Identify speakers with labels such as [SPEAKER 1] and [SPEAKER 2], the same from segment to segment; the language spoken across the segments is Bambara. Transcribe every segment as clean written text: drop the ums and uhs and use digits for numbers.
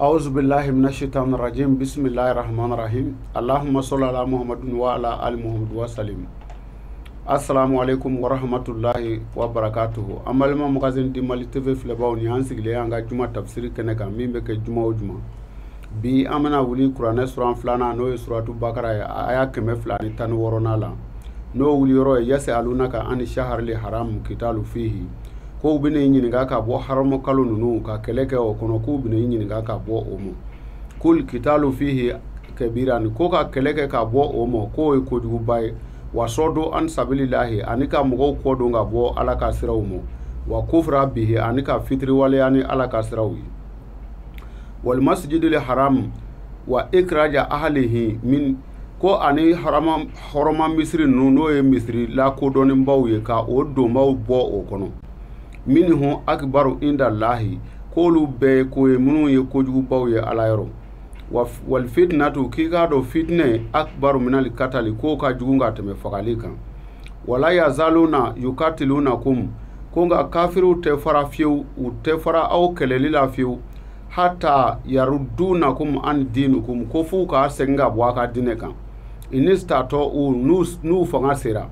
[SPEAKER 1] أعوذ بالله من الشيطان الرجيم بسم الله الرحمن الرحيم اللهم صل على محمد وعلى آل محمد وسلم السلام عليكم ورحمة الله وبركاته أمالما مغازين دي مالي تفي فلباو نيانسي ليانغا جمع تفسير كنكا ميمبك جمع وجمع بي أمنا ولي قرآن سوران فلانا نوي سورة بقرة آيا كمي فلاني تنورنا لا نو ولي روي يسألونك عن الشهر الحرام قتال فيه ko bine nyiniga ka bo haramo kalo nunu ka keleke o kono ko bine nyiniga ka bo omo kul kitalu fihi kabiran ko ka keleke ka bo omo ko e ko dugu bay wa sodo an sabilillahi anika mugo ko do nga bo ala ka sirawmo wa kufra bihi anika fitri wale yani ala ka sirawi wal masjidil haram wa ikraja ahlihi min ko ani harama misri nuno e misri la ko donin bawye ka o do maw bo o kono minhu akbaru inda Allahi kolu be ko e munu ye kojugu baw ye alayro wal fitnatu kika do fitne akbaru minal katali ko ka jugunga teme fakali kan wala yazaluna yukatilunakum ko nga kafiru te fara fiu u te fara aw kelelila fiu hatta yaruddunakum an dinukum ko fu ka senga bwaka dine kan inistato u nu fanga sera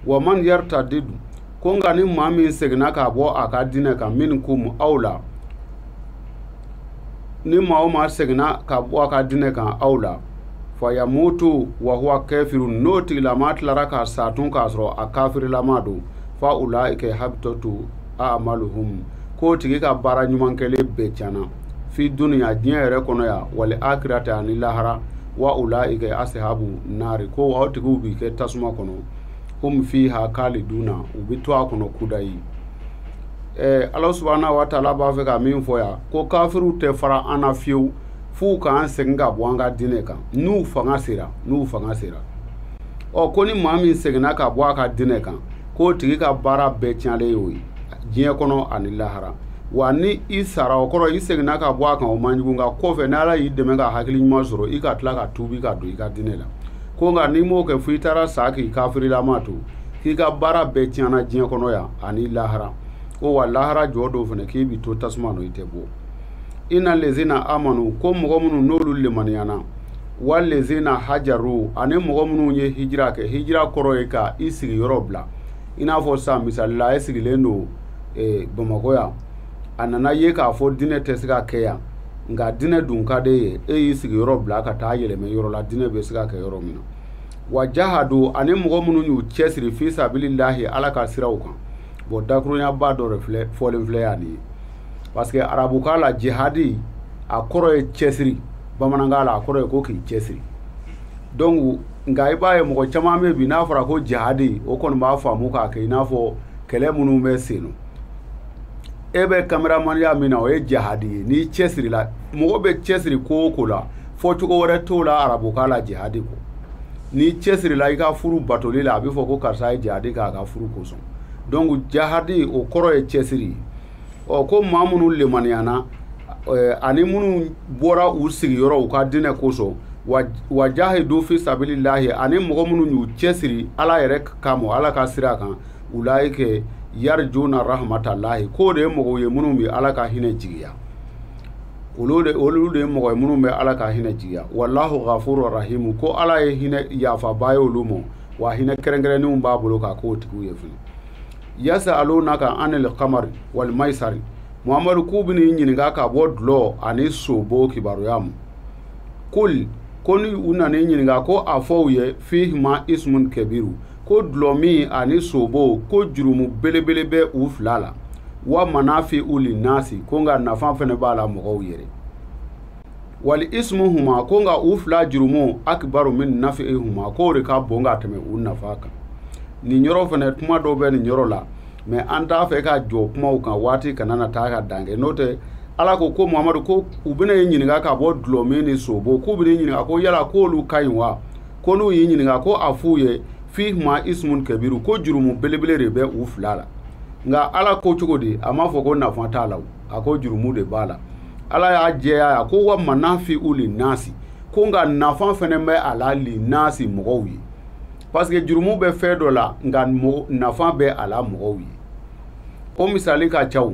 [SPEAKER 1] wa man yartadidu konga ni mami segna ka bo aka dine ka min kum aula ni ma segna ka bo aka dine ka aula fa yamutu wa huwa kafirun noti la matlara ka satun ka sro akafir la madu fa ulaika habtatu a'maluhum ko tigi ka bara nyuman kele becana fi dunya diere kono ya wal akhirati an lahara wa ulaika ashabu nari ko watigu bi ke tasuma kono hum fiha kaliduna ubitwa kono kudai Allah subhanahu wa ta'ala ba fe ka min foya ko kafiru te fara anafiu fu ka ansenga bwanga dineka nu fanga sira o koni mami segna ka bwaka dineka ko tigi ka bara be chale yoyi jiye kono anilahara wani isara okoro isegna ka bwaka o manjunga ko fe nala yideme ga hakili nymasoro ikatla ka tubi ka do ikadinela konga nimo ke fuitara saki kafiri la matu kika bara be tiana jinya kono ya ani lahara o wa lahara jodo fene ki bi to tasmano itebo ina lezina amanu ko mogomunu nolu limaniana wal lezina hajaru ane mogomunu ye hijra koro e ka isigi yorobla ina fo sa misal la isigi leno Bamako ya anana ye ka fo dine tesga keya nga dine dunka de e isigi yorobla ka ta yele me yorola dine be siga ke yoromina wajahadu ane mɔgɔ minnu y'u cɛsiri fi sabilillahi ala ka siraw kan bon dakurunya ba dɔ de fɔlen filɛ yan nin parce que arabukan la jihadi a kɔrɔ ye cɛsiri bamanankan la a kɔrɔ ye ko k'i cɛsiri donc nka i b'a ye mɔgɔ caman bɛ bi n'a fɔra ko jihadi o kɔni b'a faamu k'a kɛ i n'a fɔ kɛlɛ minnu bɛ sen na e bɛ kameramaniya min na o ye jihadi ye n'i cɛsiri la mɔgɔ bɛ cɛsiri ko o ko la fɔ cogo wɛrɛ t'o la arabukan la jihadi ko ni cɛsiri la i ka furu batoli la a bɛ fɔ ko karisa ye jihadi k'a ka furu kosɔn donc jihadi o kɔrɔ ye cɛsiri ɔ ko maa minnu lemaniyana ani minnu bɔra u sigiyɔrɔ u ka dinɛ kosɔn wa jahidu fi sabilillahi ani mɔgɔ minnu y'u cɛsiri ala yɛrɛ kama ala ka sira kan ulaika yarjuna rahmatallahi ko de ye mɔgɔw ye minnu bɛ ala ka hinɛ jigiya olu de ye mɔgɔ ye minnu bɛ ala ka hinɛ jigiya wallahu ghafurur rahim ko ala ye hinɛ yafa ba ye olu ma wa hinɛ kɛrɛnkɛrɛnnenw b'a bolo k'a k'o tigiw ye fana yasalunaka anil qamari wal maisari muhamadu k'u bɛ n'i ɲininka ka bɔ dulɔ ani sobo kibaruya ma kul ko ni u nana i ɲininka ko a fɔ u ye fihima ismun kabiru ko dulɔ min ani sobo ko jurumu belebele bɛ u fila la wa manafi uli nasi ko nga nafa fana b'a la mɔgɔw yɛrɛ wali ismuhuma ko nga u fila jurumu akbaru min nafihuma ko de ka bon ka tɛmɛ u nafa kan nin yɔrɔ fana kuma dɔw bɛ nin yɔrɔ la mais an t'a fɛ ka jɔ kumaw kan waati kana na taa ka dan kɛ n'o tɛ ala ko ko muhamadu ko u bɛna i ɲininka ka bɔ dulɔ min ni sobo k'u bɛna i ɲininka ko yala k'olu ka ɲi wa ko n'u y'i ɲininka ko a f'u ye fihima ismun kabiru ko jurumu belebele de bɛ u fila la nga ala ko cogo di a m'a fɔ ko nafa t'a la a ko jurumu de b'a la ala y'a jɛya ko wa manafi uli nasi ko nga nafa fɛnɛ bɛ a la li nasi mɔgɔw ye parce que jurumu bɛ fɛn dɔ la nga nafa bɛ a la mɔgɔw ye o misali ka caw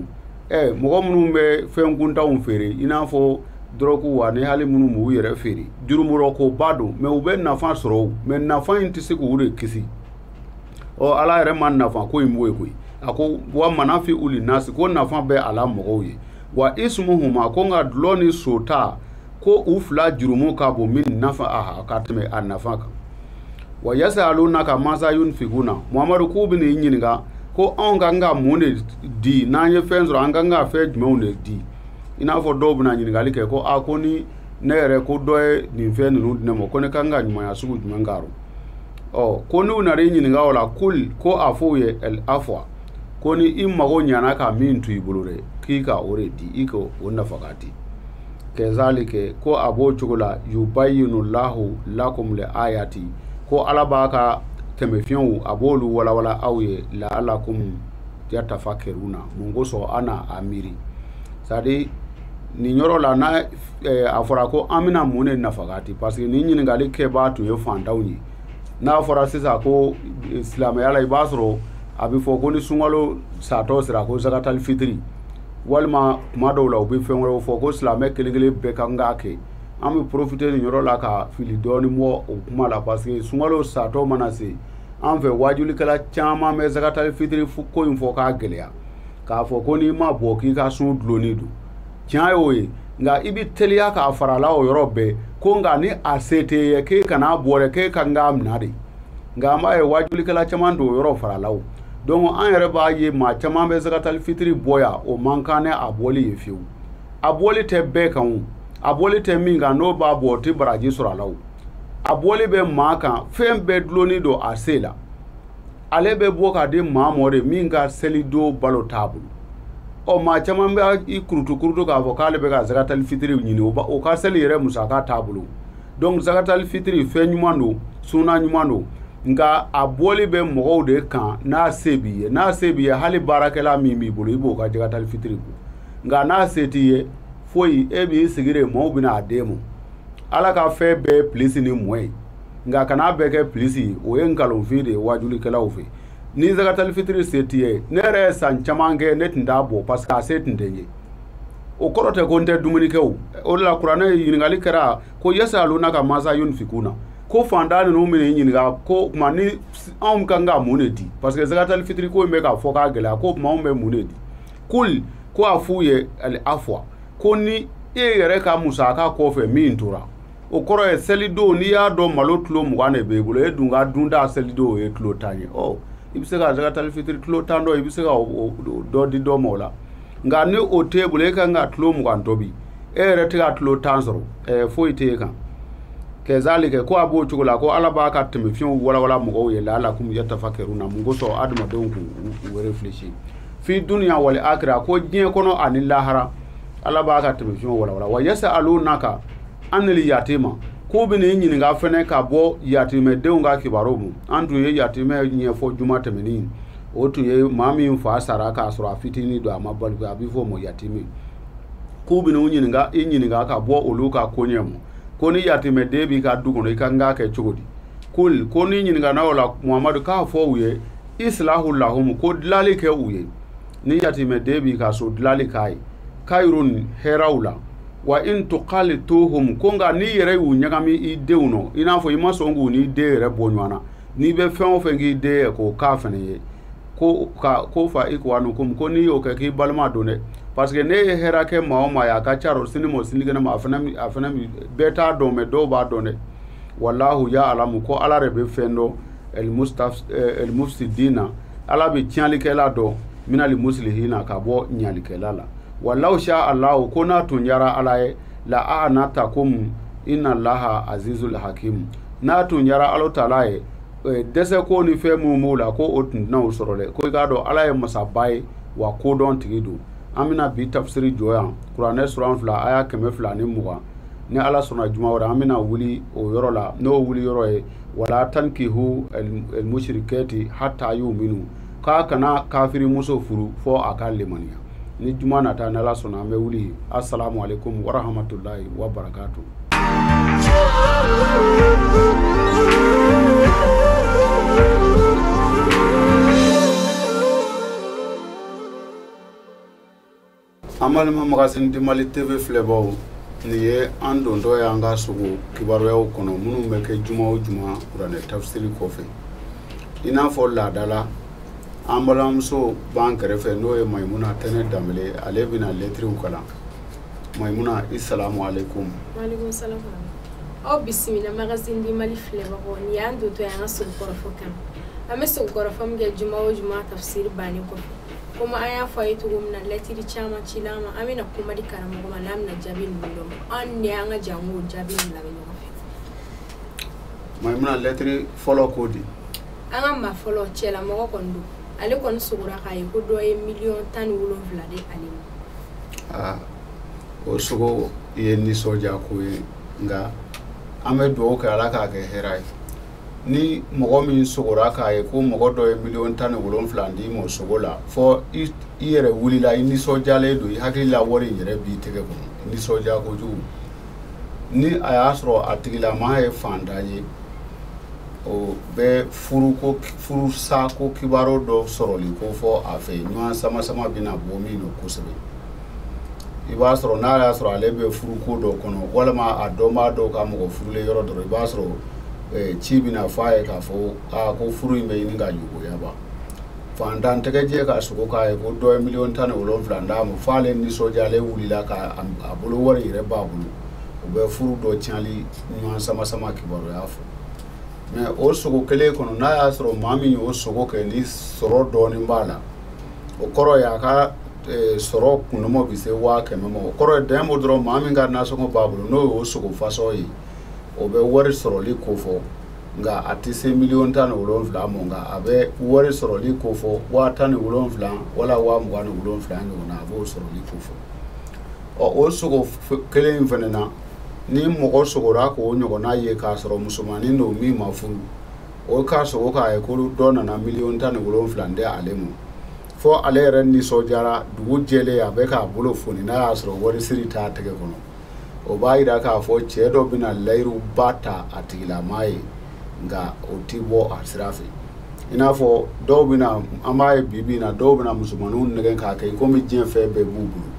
[SPEAKER 1] mɔgɔ minnu bɛ fɛn kuntanw feere i n'a fɔ doroku wa ni hali munu mu yɛrɛ feere jurumurɔ ko ba don mɛ u bɛ nafa sɔrɔ mɛ nafa in tɛ se k'u de kisi ala yɛrɛ ma nafa ko in m'o ye koyi a ko wa manafi uli nasi ko nafa bɛ ala mɔgɔw ye wa ismuhuma ko nka dulɔ ni sota ko u fila jurumu ka bon min nafa ka tɛmɛ a nafa kan wa yasalunaka masa yunfikuna Muhamadu k'u bɛ n'i ɲininka ko anw kan ka mun de di n'an ye fɛn sɔrɔ an kan ka fɛn jumɛnw de di i n'a fɔ dɔw bɛna ɲininkali kɛ ko ko ni ne yɛrɛ ko dɔ ye nin fɛn ninnu di ne ma ko ne kan ka ɲumanya sugu jumɛn k'a rɔ ko n'u nana i ɲininka o la kul ko a fɔ u ye afwa ko ni i mago ɲana ka min to i bolo dɛ k'i ka o de di i ko o nafa ka di kɛzalike ko a b'o cogo la yubayyinullahu lakum le ayati ko ala b'a ka tɛmɛfiɛnw a b'olu walawala aw ye la'allakum yatafakkaruna mun kosɔn an na a miiri c'est-à-dire nin yɔrɔ la n'a a fɔra ko an bɛna mun de nafa ka di parce que nin ɲininkali kɛbaa tun ye fantanw ye n'a fɔra sisan ko silamɛya la i b'a sɔrɔ a bɛ fɔ ko ni sunkalo satɔ sera ko zakatal fitiri walima kuma dɔw la u bɛ fɛn wɛrɛw fɔ ko silamɛ kelen kelen bɛɛ kan k'a kɛ an bɛ profiter nin yɔrɔ la ka fili dɔɔni mɔ o kuma la parce que sunkalo satɔ mana se an fɛ wajulikɛla caman bɛ zakatal fitiri ko in fɔ k'a gɛlɛya k'a fɔ ko n'i ma bɔ k'i ka sun dulonni don tiɲɛ y'o ye nka i bɛ teliya k'a fara la o yɔrɔ bɛɛ ko nka ni a se t'e ye k'e kana bɔ dɛ k'e kan k'a minɛ de nka an b'a ye wajulikɛla caman don o yɔrɔ fara la o donc an yɛrɛ b'a ye maa caman bɛ zakatal fitiri bɔ yan o man kan ne a bɔli ye fiyewu a bɔli tɛ bɛɛ kan o a bɔli tɛ min kan n'o b'a bɔ o tɛ baraji sɔrɔ a la o a bɔli bɛ maa kan fɛn bɛɛ dulonni don a se la ale bɛ bɔ k'a di maa mɔ de min ka selidon balo t'a bolo maa caman bɛ i kurutu k'a fɔ k'ale bɛ ka zakatal fitiri ɲini o ka seli yɛrɛ musaka t'a bolo donc zakatal fitiri fɛn ɲuman don suna ɲuman don nka a bɔli bɛ mɔgɔw de kan n'a se b'i ye hali baarakɛla min b'i bolo i b'o ka zakatal fitiri bɔ nka n'a se t'i ye foyi e b'i sigi de maaw bɛna a d'e ma ala ka fɛn bɛɛ ye pilisi ni mɔ ye nka kana bɛɛ kɛ pilisi o ye nkalonfin de ye wajulikɛlaw fɛ ni zakatal fitiri se t'i ye ne yɛrɛ ye san caman kɛ ne tun t'a bɔ parce que a se tun tɛ n ye o kɔrɔ tɛ ko n tɛ dumuni kɛ o de la kuranɛ ɲininkali kɛra ko yasalunaka masa yunfikuna ko fantan ninnu bɛ n'i ɲininka ko tuma ni anw kan ka mun de di parce que zakatal fitiri ko in bɛ k'a fɔ k'a gɛlɛya ko tuma anw bɛ mun de di kul ko a f'u ye afwa ko ni e yɛrɛ ka musaka kɔfɛ min tora o kɔrɔ ye selidon n'i y'a dɔn malo kilo 20 de b'e bolo e dun ka dunda selidon o ye kilo 10 ye i bɛ se ka zakatal fitiri kilo 10 dɔ i bɛ se ka dɔ di dɔ ma o la nka ni o t'e bolo e kan ka kilo 20 tobi e yɛrɛ tɛ ka kilo 10 sɔrɔ foyi t'e kan kɛzalike ko a b'o cogo la ko ala b'a ka tɛmɛfiɛnw walawala mɔgɔw ye la'allakum yatafakkaruna mun kosɔn adamadenw k'u réfléchir fi duniya wal akhira ko diɲɛ kɔnɔ ani lahara ala b'a ka tɛmɛfiɛnw walawala wa yasalunaka anil yatima ko bɛ n'i ɲininka fɛnɛ ka bɔ yatimɛdenw ka kibaru mu an tun ye yatimɛ ɲɛfɔ juma tɛmɛnin o tun ye maa min fa sara k'a sɔrɔ a fitinin don a ma baliku a bɛ fɔ o ma yatimi k'u bɛ n'u ɲininka i ɲininka ka bɔ olu ka koɲɛ ma ko ni yatimɛden b'i ka du kɔnɔ i kan k'a kɛ cogo di ko n'i ɲininka n'o la Muhamadu k'a fɔ u ye islahu lahum ko dilali kɛ u ye ni yatimɛden b'i ka so dilali k'a ye kairun hɛrɛw la wa in tuqalituhum ko nka n'i yɛrɛ y'u ɲagami i denw nɔ i n'a fɔ i ma sɔn k'u n'i den yɛrɛ bɔ ɲɔgɔn na n'i bɛ fɛn o fɛn k'i den ye k'o k'a fɛnɛ ye ko fa ikwanukum ko n'i y'o kɛ k'i balima don dɛ parce que ne ye hɛrɛ kɛ maa o maa ye a ka ca rɔ sini ma sinikɛnɛ ma a fɛnɛ bɛɛ t'a dɔn mɛ dɔw b'a dɔn dɛ wallahu ya alamu ko ala de bɛ fɛn dɔn el mufsidina ala bɛ tiɲɛlikɛla dɔn minali muslihina ka bɔ ɲalikɛla la wallahu sha allahu ko n'a tun diyara ala ye la a'natakum inna allaha azizul hakim n'a tun diyara ala taala ye dɛsɛ ko ni fɛn minnu b'u la ko o tun tɛna o sɔrɔ dɛ ko i k'a dɔn ala ye masaba ye wa kodɔn tigi don an bɛna bi tafsiri jɔ yan kuranɛ suran 2 aya 220 ni ala sɔnna juma wɛrɛ an bɛna wuli o yɔrɔ la n'o wuli yɔrɔ ye wala tankihu el mushrikati hatta yu'minu k'a kana kafiri muso furu fɔ a ka lemaniya ni juma nata ni ala sɔnna an bɛ wuli assalamu alaikum wa rahmatullahi wa barakatuh. Amal ma magasin di Mali TV filɛbaw ni ye an dontɔ ye an ka sogo kibaruyaw kɔnɔ minnu bɛ kɛ juma o juma kuranɛ tafsiri kɔfɛ i n'a fɔ laada la an balimamuso b'an kɛrɛfɛ n'o ye Maimuna Tɛnɛ Danbele ale bɛna lɛtiriw kalan. Maimuna isalamu alaikum.
[SPEAKER 2] Waalaikum salam. Aw bisimila magazine di Mali filɛbagaw ni y'an dontɔ ye an ka sogo kɔrɔfɔ kan an bɛ sogo kɔrɔfɔ min kɛ juma o juma tafsiri bannen kɔfɛ komi an y'a fɔ a ye cogo min na lɛtiri caman cila an ma an bɛna kuma di karamɔgɔ ma n'a bɛna jaabi ninnu dɔn an de y'an ka jango jaabi ninnu lamɛn ɲɔgɔn fɛ.
[SPEAKER 1] Maimuna lɛtiri fɔlɔ ko di?
[SPEAKER 2] An ka maa fɔlɔ cɛlamɔgɔ kɔni don ale kɔni sogora k'a ye ko dɔ ye 1,17 di ale ma.
[SPEAKER 1] O sogo ye nisɔndiya ko ye nka an bɛ dugawu kɛ Ala k'a kɛ hɛrɛ ye. Ni mɔgɔ min sogora k'a ye ko mɔgɔ dɔ ye 17,17 di ma o sogo la fɔ i yɛrɛ wulila i nisɔndiyalen don i hakili la wari in yɛrɛ b'i tɛgɛ kɔnɔ nisɔndiya kojugu. Ni a y'a sɔrɔ a tigilama ye fantan ye o bɛ furusa ko kibaru dɔ sɔrɔli ko fɔ a fɛ ɲɔgɔn sama sama bɛna bɔ min na kosɛbɛ. I b'a sɔrɔ n'a y'a sɔrɔ ale bɛ furuko dɔ kɔnɔ walima a dɔnbaa dɔw ka mɔgɔ furulen yɔrɔ dɔrɔn i b'a sɔrɔ ci bɛna fɔ a ye k'a fɔ ko furu in bɛ ɲini ka juguya ba. Fantan tɛgɛjɛ ka sogo k'a ye ko dɔ ye 17,17 d'a ma fɔ ale nisɔndiyalen wulila k'a bolo wari yɛrɛ b'a bolo o bɛ furu dɔ tiɲɛli ɲɔgɔn sama sama kibaruya fɔ. Mais o sogo kelen kɔnɔ n'a y'a sɔrɔ maa min y'o sogo kɛ ni sɔrɔ dɔɔnin b'a la o kɔrɔ ye a ka sɔrɔ kunnama bɛ se 100,000 ma o kɔrɔ ye dan o dɔrɔn maa min ka nasɔngɔ b'a bolo n'o y'o sogo fasɔn ye o bɛ wari sɔrɔli ko fɔ nka a tɛ se 17,17 ma nka a bɛ wari sɔrɔli ko fɔ 17,000 wala 27,000 ɲɔgɔn na a b'o sɔrɔli ko fɔ. O sogo kelen in fana na ni mɔgɔ sogora k'o ɲɔgɔnna ye k'a sɔrɔ musomanin don min ma furu o k'a sogo k'a ye ko dɔ nana 17,17 di ale ma fɔ ale yɛrɛ nisɔndiyara dugu jɛlen a bɛ k'a bolo foni n'a y'a sɔrɔ wari siri t'a tɛgɛ kɔnɔ o b'a jira k'a fɔ cɛ dɔ bɛna layiruba ta a tigilama ye nka o tɛ bɔ a sira fɛ i n'a fɔ dɔw bɛna an b'a ye bi na dɔw bɛna musomaninw nɛgɛ k'a kɛ komi diɲɛ fɛn bɛɛ b'u bolo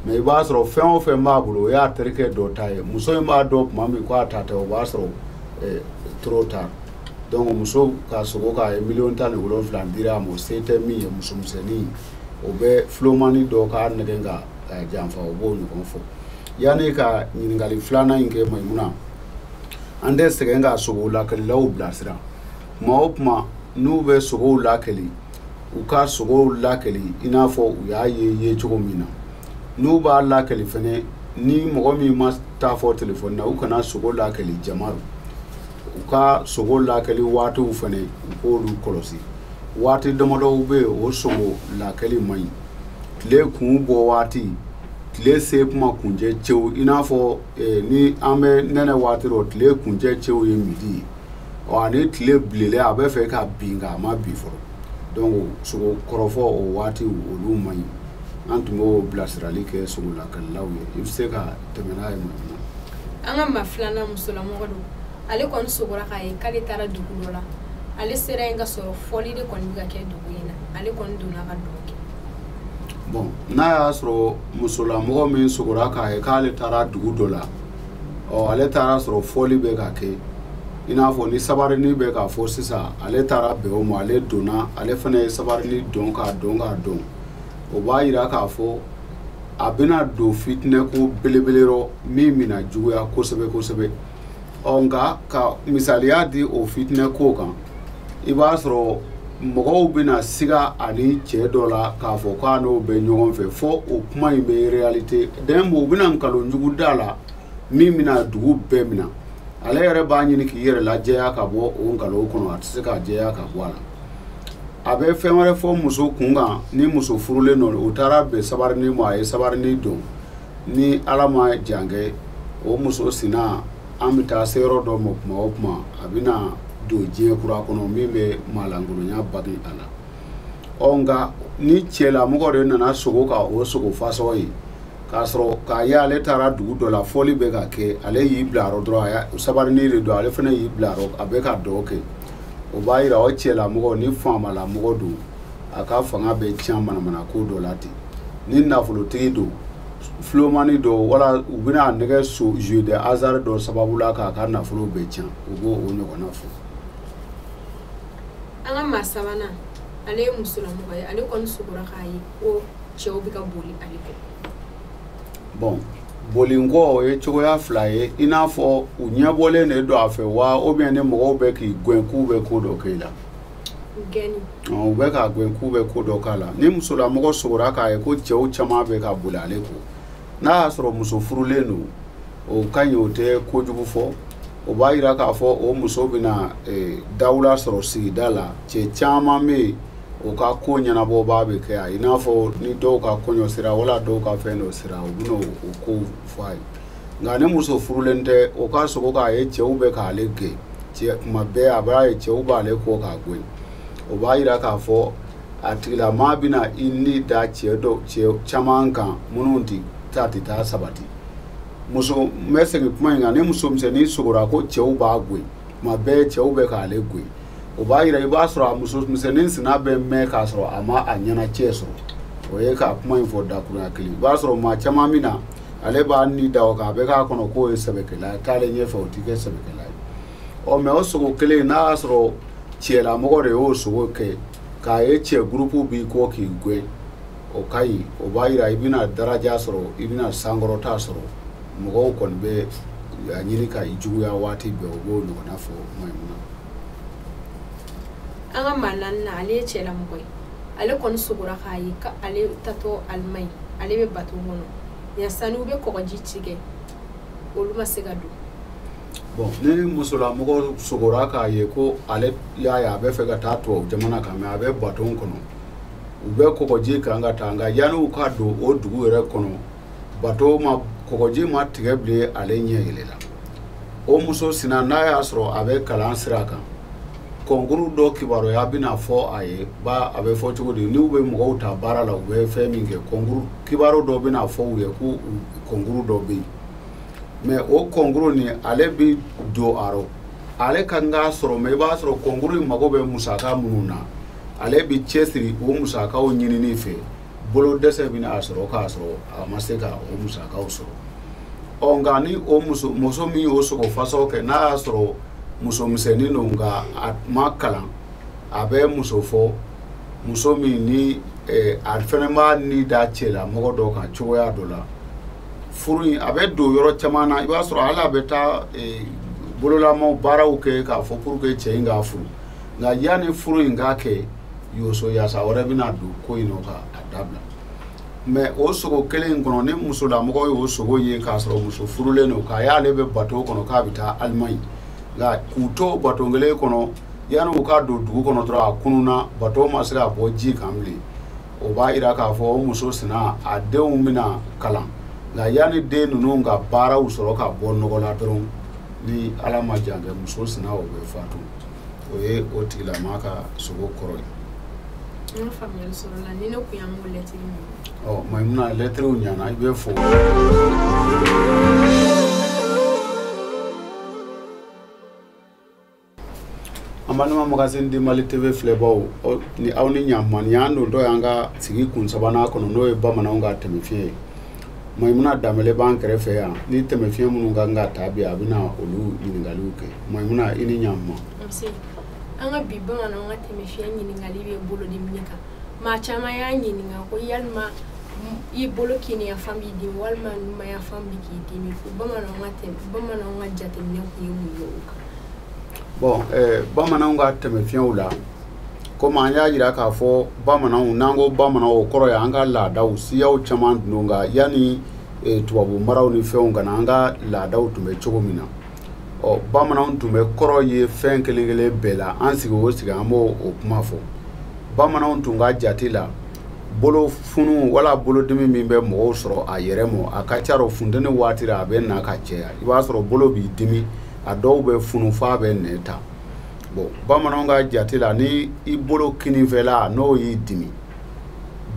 [SPEAKER 1] mais i b'a sɔrɔ fɛn o fɛn b'a bolo o y'a terikɛ dɔ ta ye muso in b'a dɔn tuma min k'a ta tɛ o b'a sɔrɔ trop tard donc muso ka sogo k'a ye 17,17 dira a ma o se tɛ min ye musomisɛnnin o bɛ filomani dɔ k'a nɛgɛ ka janfa o b'o ɲɔgɔn fɔ yanni ka ɲininkali filanan in kɛ Maimuna an tɛ sɛgɛn ka sogo lakɛlilaw bilasira tuma o tuma n'u bɛ sogow lakɛli u ka sogow lakɛli i n'a fɔ u y'a ye cogo min na n'u b'a lakɛli fɛnɛ ni mɔgɔ min ma taa fɔ telefɔni na u kana sogo lakɛli jama u ka sogo lakɛli waatiw fɛnɛ u k'olu kɔlɔsi waati damadɔw bɛ yen o sogo lakɛli man ɲi tile kun bɔ waati tile se kuma kuncɛ cɛw i n'a fɔ ni an bɛ nɛnɛ waati rɔ tile kuncɛ cɛw ye midi ye ani tile bilenlen a bɛ fɛ ka bin nka a ma bin fɔlɔ donc sogo kɔrɔfɔ o waati olu man ɲi an tun b'o bilasirali kɛ sogo lakɛlilaw ye i bɛ se ka tɛmɛ n'a ye Maimuna.
[SPEAKER 2] An ka maa filanan musolamɔgɔ don ale kɔni sogora k'a ye k'ale taara dugu dɔ la ale sera yen ka sɔrɔ fɔli de kɔni bɛ ka kɛ dugu in na ale kɔni donna ka dɔn kɛ.
[SPEAKER 1] Bon n'a y'a sɔrɔ musolamɔgɔ min sogora k'a ye k'ale taara dugu dɔ la ale taara sɔrɔ fɔli bɛ ka kɛ i n'a fɔ ni sabarini bɛ ka fɔ sisan ale taara bɛn o ma ale donna ale fana ye sabarini dɔn k'a dɔn o b'a jira k'a fɔ a bɛna don fitinɛko belebele rɔ min bɛna juguya kosɛbɛ kosɛbɛ nka ka misaliya di o fitinɛko kan i b'a sɔrɔ mɔgɔw bɛna siga ani cɛ dɔ la k'a fɔ k'a n'o bɛ ɲɔgɔn fɛ fɔ o kuma in bɛ réalité dɛmɛ o bɛna nkalon jugu da la min bɛna dugu bɛɛ minɛ ale yɛrɛ b'a ɲini k'i yɛrɛ lajɛya ka bɔ o nkalon kɔnɔ a tɛ se ka jɛya ka bɔ a la a bɛ fɛn wɛrɛ fɔ muso kun kan ni muso furulen don o taara bɛn sabarini ma a ye sabarini don ni Ala ma jan kɛ o muso sina an bɛ taa se yɔrɔ dɔ ma kuma o kuma a bɛna don diɲɛ kura kɔnɔ min bɛ maalankolonya bagi a la nka ni cɛlamɔgɔ de nana sogo ka o sogo fasɔn ye k'a sɔrɔ k'a ye ale taara dugu dɔ la fɔli bɛ ka kɛ ale y'i bila yɔrɔ dɔrɔn sabarini de don ale fana y'i bila yɔrɔ a bɛ ka dɔ kɛ o b'a jira o cɛlamɔgɔ ni faamalamɔgɔ don a ka fanga bɛ tiɲɛ manamana ko dɔ la ten ni nafolotigi don flomani do wala u bina nege so jeu de hasard do sababula ka ka nafolo be tian u go o ɲɔgɔnna fo
[SPEAKER 2] an ka maa sabanan ale ye musolamɔgɔ ye ale kɔni sugora k'a ye ko cɛw bɛ ka boli ale kɔ
[SPEAKER 1] bon bolinko o ye cogoya fila ye i n'a fɔ u ɲɛbɔlen de don a fɛ wa ou bien ni mɔgɔw bɛ k'i gɛn k'u bɛ ko dɔ kɛ i la
[SPEAKER 2] gɛni
[SPEAKER 1] u bɛ k'a gɛn k'u bɛ ko dɔ k'a la ni musolamɔgɔ sugora k'a ye ko cɛw caman bɛ ka boli ale kɔ n'a y'a sɔrɔ muso furulen don o ka ɲi o tɛ kojugu fɔ o b'a jira k'a fɔ o muso bɛna dawula sɔrɔ sigida la cɛ caman bɛ yen o ka ko ɲɛnabɔ b'a bɛ kɛ i n'a fɔ ni dɔw ka kɔɲɔ sira wala dɔw ka fɛn dɔ sira u bɛna o ko fɔ a ye nka ni muso furulen tɛ o ka sogo k'a ye cɛw bɛ k'ale gɛn tuma bɛɛ a b'a ye cɛw b'ale kɔ k'a gɛn o b'a jira k'a fɔ a tigilamaa bɛna i ni da cɛ caman kan minnu tɛ taa sabati muso n bɛ segin kuma in kan ni muso misɛnnin sogora ko cɛw b'a gɛn tuma bɛɛ cɛw bɛ k'ale gɛn o b'a jira i b'a sɔrɔ a muso misɛnnin sina bɛ mɛn k'a sɔrɔ a ma a ɲɛna cɛ sɔrɔ o ye ka kuma in fɔ dakurunya kelen i b'a sɔrɔ maa caman min na ale b'a ni da o kan a bɛ k'a kɔnɔ k'o ye sɛbɛkɛla ye k'ale ɲɛfɛ o tɛ kɛ sɛbɛkɛla ye mɛ o sogo kelen n'a y'a sɔrɔ cɛlamɔgɔ de y'o sogo kɛ k'a ye cɛ gurupu b'i kɔ k'i gɛn o ka ɲi o b'a jira i bɛna daraja sɔrɔ i bɛna sankɔrɔta sɔrɔ mɔgɔw kɔni bɛ a ɲini ka i juguya waati bɛɛ o b'o ɲɔgɔnna fɔ Maimuna.
[SPEAKER 2] an ka maa naaninan ale ye cɛlamɔgɔ ye ale kɔni sogora k'a ye ko ale tatɔ Alimaɲi ale bɛ bato kɔnɔ yasani u bɛ kɔgɔji tigɛ olu ma se ka don.
[SPEAKER 1] bon ni musolamɔgɔ sogora k'a ye ko ale y'a ye a bɛ fɛ ka taa tubabu jamana kan mɛ a bɛ bato kɔnɔ u bɛ kɔgɔji kan ka taa nka yanni u ka don o dugu yɛrɛ kɔnɔ bato ma kɔgɔji ma tigɛ bilen ale ɲɛ yɛlɛla o muso sina n'a y'a sɔrɔ a bɛ kalan sira kan kɔnkuru dɔ kibaruya bɛna fɔ a ye a bɛ fɔ cogo di n'u bɛ mɔgɔw ta baara la u bɛ fɛn min kɛ kɔnkuru kibaru dɔ bɛna fɔ u ye ko kɔnkuru dɔ bɛ yen mɛ o kɔnkuru nin ale bɛ don a rɔ ale kan k'a sɔrɔ mɛ i b'a sɔrɔ kɔnkuru in mago bɛ musaka minnu na ale bɛ cɛsiri o musakaw ɲinini fɛ bolo dɛsɛ bɛna a sɔrɔ k'a sɔrɔ a ma se ka o musakaw sɔrɔ nka ni o muso min y'o sogo fasaw kɛ n'a y'a sɔrɔ muso misɛnnin don nka a ma kalan a bɛ muso fɔ muso min ni a fɛnɛ b'a ni da cɛla mɔgɔ dɔ kan cogoya dɔ la furu in a bɛ don yɔrɔ caman na i b'a sɔrɔ hali a bɛ taa bololamaw baaraw kɛ k'a fɔ pour que cɛ in k'a furu nka yanni furu in k'a kɛ yoso yasa wɛrɛ bɛna don ko in ka a dabila mɛ o sogo kelen in kɔnɔ ni musolamɔgɔ y'o sogo ye k'a sɔrɔ muso furulen don k'a y'ale bɛ bato kɔnɔ k'a bɛ taa Alimaɲi nka k'u to bato kelen kɔnɔ yanni u ka don dugu kɔnɔ dɔrɔn a kununna bato ma se ka bɔ ji kan bilen o b'a jira k'a fɔ o muso sina a denw bɛna kalan nka yanni den ninnu ka baaraw sɔrɔ ka bɔ nɔgɔ la dɔrɔn ni Ala ma jan kɛ muso sina o bɛ fatu o ye o tigilamaa ka sogo kɔrɔ ye.
[SPEAKER 2] n ka faamuyali sɔrɔ la ni ne kun y'an ko lɛtiri min.
[SPEAKER 1] Maimuna lɛtiriw ɲana i bɛ fo. an balima magazine di Mali TV filɛbaw ni aw ni ɲantuma ni y'an don dɔ y'an ka sigi kun sabanan kɔnɔ n'o ye bamananw ka tɛmɛfiɲɛ ye Maimuna Danbɛlɛ b'an kɛrɛfɛ yan ni tɛmɛfiɲɛ minnu kan ka ta bi a bɛna olu ɲininkaliw kɛ Maimuna i ni ɲantuma.
[SPEAKER 2] an ka bi bamananw ka tɛmɛfiɲɛ ɲininkali bɛ bolo di min kan maa caman y'a ɲininka ko yalima i bolo kɛnɛya fan b'i dimi walima numanya fan bɛ k'i dimi ko bamananw ka jateminɛ kun ye mun ye o kan.
[SPEAKER 1] bon bamananw ka tɛmɛfiɲɛw la komi an y'a jira k'a fɔ bamananw n'an ko bamananw o kɔrɔ ye an ka laadaw siyaw caman dun nka yanni tubabu maraw ni fɛnw kana an ka laadaw tun bɛ cogo min na bamananw tun bɛ kɔrɔ ye fɛn kelen kelen bɛɛ la an sigi o sigi an b'o kuma fɔ bamananw tun ka jate la bolo funu wala bolodimi min bɛ mɔgɔw sɔrɔ a yɛrɛ mɔ a ka ca funteni waati la a bɛ na ka caya i b'a sɔrɔ bolo b'i dimi a dɔw bɛ funu f'a bɛ nɛ ta bon bamananw ka jate la ni i bolo kinifɛla n'o y'i dimi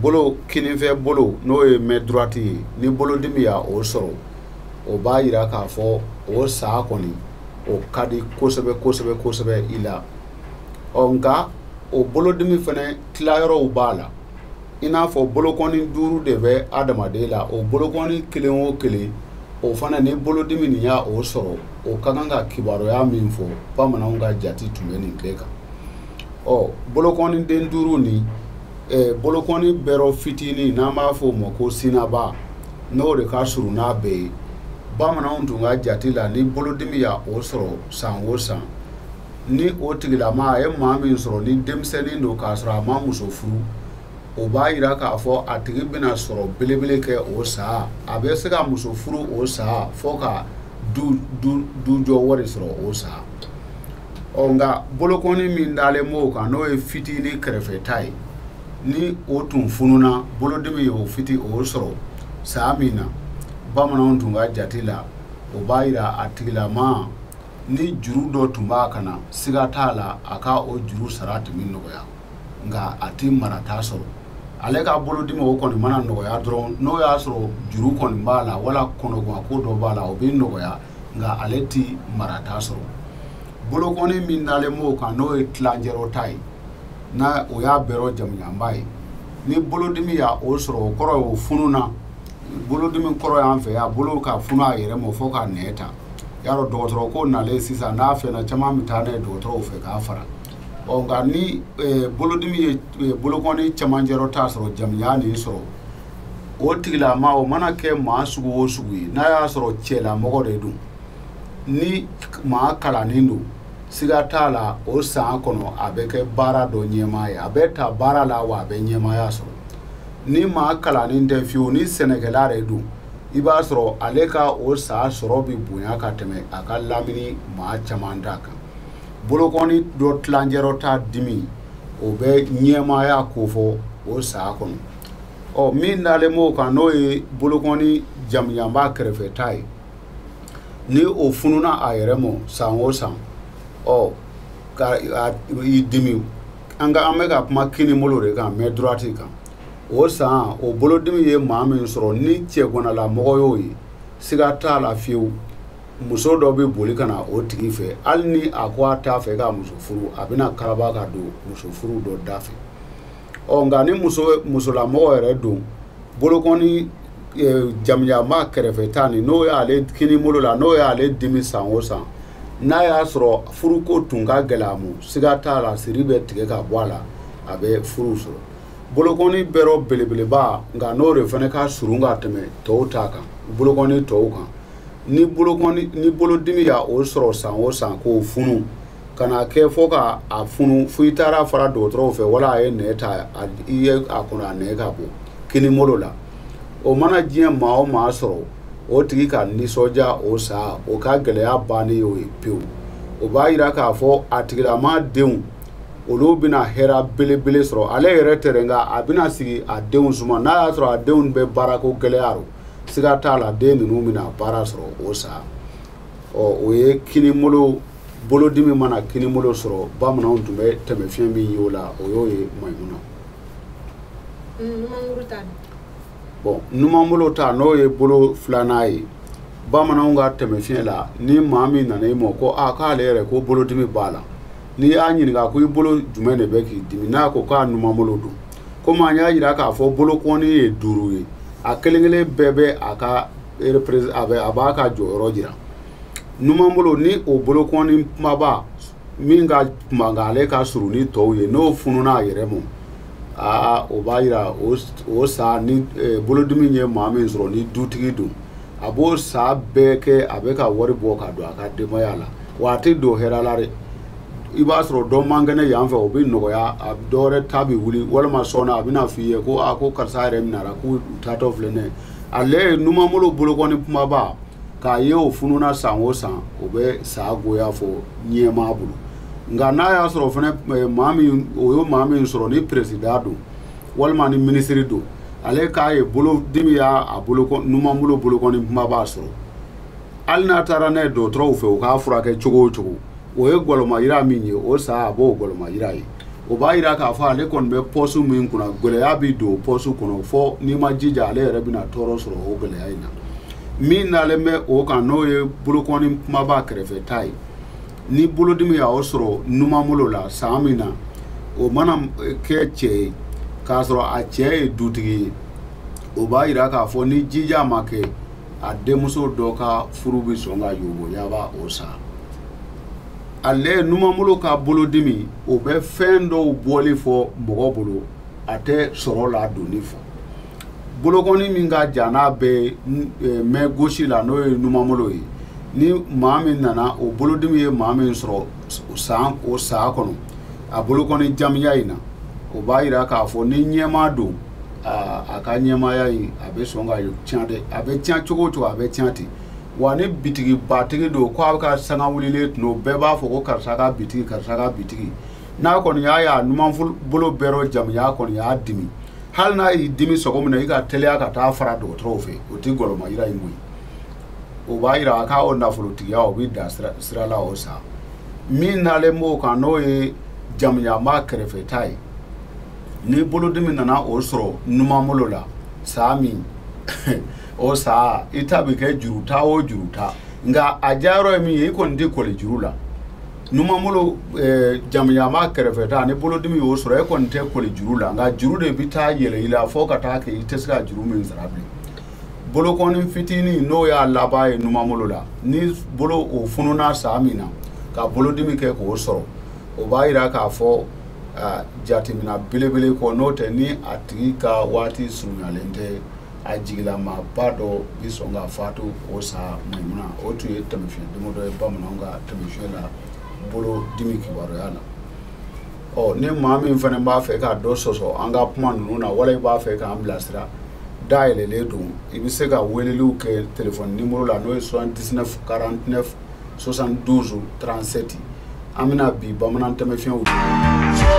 [SPEAKER 1] bolo kinifɛ bolo n'o ye main droite ye ni bolodimi y'a o sɔrɔ o b'a jira k'a fɔ o sa kɔni o ka di kosɛbɛ kosɛbɛ kosɛbɛ i la nka o bolodimi fɛnɛ tilayɔrɔw b'a la i n'a fɔ bolokɔni 5 de bɛ adamaden la o bolokɔni 1 o 1 o fana ni bolodimi nin y'a o sɔrɔ o ka kan ka kibaruya min fɔ bamananw ka jati tun bɛ nin tile kan bolokɔni den 5 ni bolokɔni bɛrɛ fitinin n'an b'a fɔ o ma ko sinaba n'o de ka surun n'a bɛɛ ye bamananw tun ka jati la ni bolodimi y'a o sɔrɔ san o san ni o tigilama a ye maa min sɔrɔ ni denmisɛnnin don k'a sɔrɔ a ma muso furu o b'a yira k'a fɔ a tigi bɛna sɔrɔ belebele kɛ o saa a bɛ se ka muso furu o saa fɔ ka du jɔ wari sɔrɔ o saa nka bolokɔni min dalen b'o kan n'o ye fitinin kɛrɛfɛta ye ni o tun fununa bolodimi ye o o sɔrɔ saa min na bamananw tun ka jati la o b'a yira a tigilama ni juru dɔ tun b'a kana siga t'a la a ka o juru sara tun bɛ nɔgɔya nka a ti marata sɔrɔ ale ka bolodimi o kɔni mana nɔgɔya dɔrɔn n'o y'a sɔrɔ juru kɔni b'a la wala kɔnɔguwan ko dɔ b'a la o bɛ nɔgɔya nka ale ti marata sɔrɔ bolokɔni min dalen b'o kan n'o ye tilancɛrɔ ta ye na o y'a bɛrɛ jamujanba ye ni bolodimi y'a o sɔrɔ o kɔrɔ ye o fununa bolodimi kɔrɔ y'an fɛ yan bolo ka funu a yɛrɛ ma fɔ ka nɛn ta yarɔ dɔgɔtɔrɔ ko nalen sisan n'a fɛnna caman bɛ taa n'a ye dɔgɔtɔrɔw fɛ k'a fara nka ni bolodimi ye bolokɔni camancɛrɔ ta sɔrɔ jamujan nin sɔrɔ o tigilama o mana kɛ maa sugu o sugu ye n'a y'a sɔrɔ cɛlamɔgɔ de don ni maa kalannen don siga t'a la o san kɔnɔ a bɛ kɛ baara dɔ ɲɛmaa ye a bɛ ta baara la wa a bɛ ɲɛmaaya sɔrɔ ni maa kalannen tɛ fiyewu ni sɛnɛkɛla de don i b'a sɔrɔ ale ka o saa sɔrɔ bɛ bonya ka tɛmɛ a ka lamini maa caman t'a kan bolokɔni dɔ tilancɛrɔ ta dimi o bɛ ɲɛmaaya ko fɔ o saa kɔnɔ min dalen b'o kan n'o ye bolokɔni jamujanba kɛrɛfɛta ye ni o fununa a yɛrɛ ma san o san ka i dimi an bɛ ka kuma kinibolo de kan mɛ droite kan o san o bolodimi ye maa min sɔrɔ ni cɛganalamɔgɔ y'o ye siga t'a la fiyewu muso dɔ bɛ boli ka na o tigi fɛ hali ni a ko a t'a fɛ ka muso furu a bɛna karaba ka don muso furu dɔ da fɛ nka ni musolamɔgɔ yɛrɛ don bolokɔni jamujanba kɛrɛfɛta ni n'o y'ale kinibolo la n'o y'ale dimi san o san n'a y'a sɔrɔ furuko tun ka gɛlɛ a ma siga t'a la siri bɛ tigɛ ka bɔ a la a bɛ furu sɔrɔ bolokɔni bɛrɛ belebeleba nka n'o de fana ka surun ka tɛmɛ tɔw ta kan bolokɔni tɔw kan ni bolodimi y'a o sɔrɔ san o san k'o funu ka na kɛ fɔ ka a funu fo i taara fara dɔgɔtɔrɔw fɛ wala a ye nɛn ta i ye a kɔnɔ a nɛn ka bɔ kinibolo la o mana diɲɛ maa o maa sɔrɔ o tigi ka nisɔndiya o saa o ka gɛlɛya bannen y'o ye pewu o b'a yira k'a fɔ a tigilama denw olu bɛna hɛrɛ belebele sɔrɔ ale yɛrɛ tɛ nka a bɛna sigi a denw suma n'a y'a sɔrɔ a denw bɛ baarako gɛlɛya rɔ siga t'a la den ninnu bɛna baara sɔrɔ o saa o ye kinibolo bolodimi mana kinibolo sɔrɔ bamananw tun bɛ tɛmɛfiɲɛ min ye o la o y'o ye Mayimuna. Numanbolo ta n'o ye bolo filanan ye bamananw ka tɛmɛfiɲɛ la ni maa min nana i ma ko k'ale yɛrɛ ko bolodimi b'a la n'i y'a ɲininka ko i bolo jumɛn de bɛ k'i dimi n'a ko k'a numanbolo don komi an y'a yira k'a fɔ bolokɔni ye 5 ye a kelen kelen bɛɛ bɛ a ka a b'a ka jɔyɔrɔ jira numanbolo ni o bolokɔni kumaba min ka kuma nka ale ka surun ni tɔw ye n'o fununa a yɛrɛ ma o b'a yira o saa ni bolodimi ye maa min sɔrɔ ni dutigi don a b'o saa bɛɛ kɛ a bɛ ka wari bɔ ka don a ka denbaya la wa a tɛ don hɛrɛ la dɛ i b'a sɔrɔ dɔ man kɛnɛ yan fɛ o bɛ nɔgɔya a dɔ wɛrɛ ta bɛ wuli walima sɔnna a bɛna f'i ye ko karisa yɛrɛ minɛra k'u taatɔ filɛ ne ale ye numanbolo bolokɔni kumaba k'a ye o fununa san o san o bɛ saa goya fɔ ɲɛmaa bolo nka n'a y'a sɔrɔ fana maa min sɔrɔ ni perezida don walima ni minisiri don ale k'a ye bolodimi y'a numanbolo bolokɔni kumaba sɔrɔ hali n'a taara n'a ye dɔgɔtɔrɔw fɛ o k'a furakɛ cogo o cogo o ye gɔlɔmayira min ye o saa a b'o gɔlɔmayira ye o b'a yira k'a fɔ ale kɔni bɛ pɔsu min kunna gɛlɛya bɛ don o pɔsu kɔnɔ fɔ n'i ma jija ale yɛrɛ bɛna tɔɔrɔ sɔrɔ o gɛlɛya in na min nalen bɛ o kan n'o ye bolokɔni kumaba kɛrɛfɛta ye ni bolodimi y'o sɔrɔ numanbolo la san min na o mana kɛ cɛ ye k'a sɔrɔ a cɛ ye dutigi ye o b'a yira k'a fɔ ni jija ma kɛ a denmuso dɔ ka furu bɛ sɔn ka yobo yaba o sa ale numabolo ka bolodimi o bɛ fɛn dɔw bɔli fɔ mɔgɔ bolo a tɛ sɔrɔ la doni fɔ bolokɔni min ka jan n'a bɛ mɛ gosi la n'o ye numabolo ye ni maa min nana o bolodimi ye maa min sɔrɔ o saa kɔnɔ a bolokɔni jamiya in na o b'a yira k'a fɔ ni ɲɛma don a ka ɲɛmaya in a bɛ sɔn ka tiɲɛ dɛ a bɛ tiɲɛ cogo o cogo a bɛ tiɲɛ ten wa ni bitigi batigi don ko a bɛ ka sanga wulilen tun o bɛɛ b'a fɔ ko karisa ka bitigi n'a kɔni y'a ye a numabolo bɛɛ rɔ jamiya kɔni y'a dimi hali n'a y'i dimi sɔgɔ min na i ka teliya ka taa fara dɔgɔtɔrɔw fɛ o tɛ gɔlɔma yira in koyi o b'a yira a k'a o nafolotigiya o bɛ da sira la o sa min nalen b'o kan n'o ye jamiyama kɛrɛfɛta ye ni bolodimi nana o sɔrɔ numabolo la saa min o saa i ta bɛ kɛ juruta o juruta nka a jayɔrɔ ye min ye i kɔni tɛ kɔli juru la numabolo jamiyama kɛrɛfɛta ni bolodimi y'o sɔrɔ e kɔni tɛ kɔli juru la nka juru de bɛ taa yɛlɛ i la fo ka taa kɛ i tɛ se ka juru min sara bilen bolokɔni fitinin n'o y'a laban ye numabolo la ni bolo o fununa saa min na ka bolodimi kɛ k'o sɔrɔ o b'a yira k'a fɔ jatemina belebele kɔ n'o tɛ ni a tigi ka waati surunyalen tɛ a jigilamaba dɔ bi sɔn ka fatu o sa Maimuna o tun ye tɛmɛfiɲɛ demo dɔ ye bamananw ka tɛmɛfiɲɛ la bolo dimi kibaruya la ni maa min fana b'a fɛ ka dɔ sɔsɔ an ka kuma ninnu na wala i b'a fɛ k'an bilasira dayɛlɛlen don i bɛ se ka weleliw kɛ telefɔni nimero la n'o ye 79 49 72 37 an bɛna bi bamanan tɛmɛfiɲɛw